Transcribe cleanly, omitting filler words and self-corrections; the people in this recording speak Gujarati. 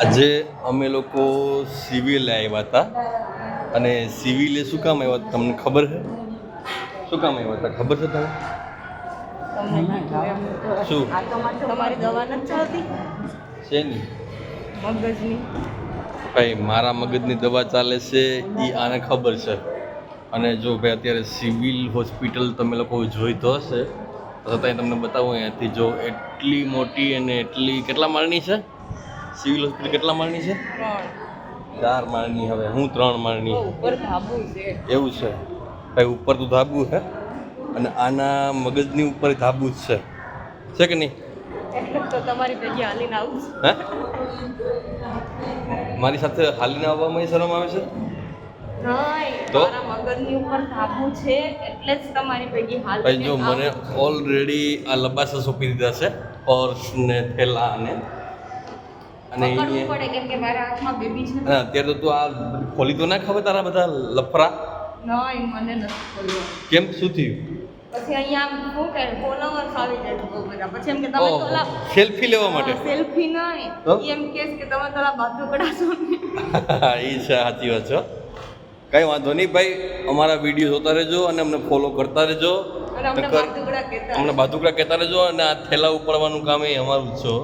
આજે અમે લોકો સિવિલ આવ્યા હતા અને સિવિલે શું કામ આવ્યા હતા તમને ખબર છે? શું કામ આવ્યા હતા ખબર છે તમને? શું તમારી દવા નથી ચાલતી શેની? મગજની. ભાઈ મારા મગજની દવા ચાલે છે એ આને ખબર છે. અને જો ભાઈ અત્યારે સિવિલ હોસ્પિટલ તમે લોકો જોઈ તો હશે તો ત્યાં તમને બતાવું અહીંયાથી જો એટલી મોટી અને એટલી કેટલા માળની છે સિવિલ હોસ્પિટલ? કેટલા માળની છે? 4 માળની. હવે હું 3 માળની. ઉપર ધાબુ છે. એવું છે ભાઈ, ઉપર તો ધાબુ છે અને આના મગજની ઉપર ધાબુ જ છે કે નહીં? એટલે તો તમારી ભેગી હાલીને આવું છું. હે મારી સાથે હાલીને આવવામાં શરમ આવે છે? નહીં, તો? મારા મગજની ઉપર ધાબુ છે એટલે જ તમારી ભેગી ભાઈ જો હાલીને મને ઓલરેડી આ લબાસા સોંપી દીધા છે, પર્સ ને થેલા અને પકડવું પડે કેમ કે મારા હાથમાં બેબી છે. અત્યારે તો તું આ ખોલી તો ના ખબર તારા બધા લફરા? નહીં, મને નથી ખોલવું. કેમ શું થયું? પછી અહીંયા શું કહે ફોલોવર્સ આવી જાય છે બહુ બધા. પછી એમ કે તમે તો ઓલા સેલ્ફી લેવા માટે? સેલ્ફી નહીં, તો? એમ કહે કે તમે તો ઓલા બાજુકડા છો ને. એ છે, સાચી વાત છે. કંઈ વાંધો નહીં ભાઈ, અમારા વિડીયો જોતા રહેજો અને અમને ફોલો કરતા રહેજો. અને અમને બાજુકડા કહેતા. અમને બાજુકડા કહેતા રહેજો અને આ થેલા ઉપાડવાનું કામ એ અમારું જ છે.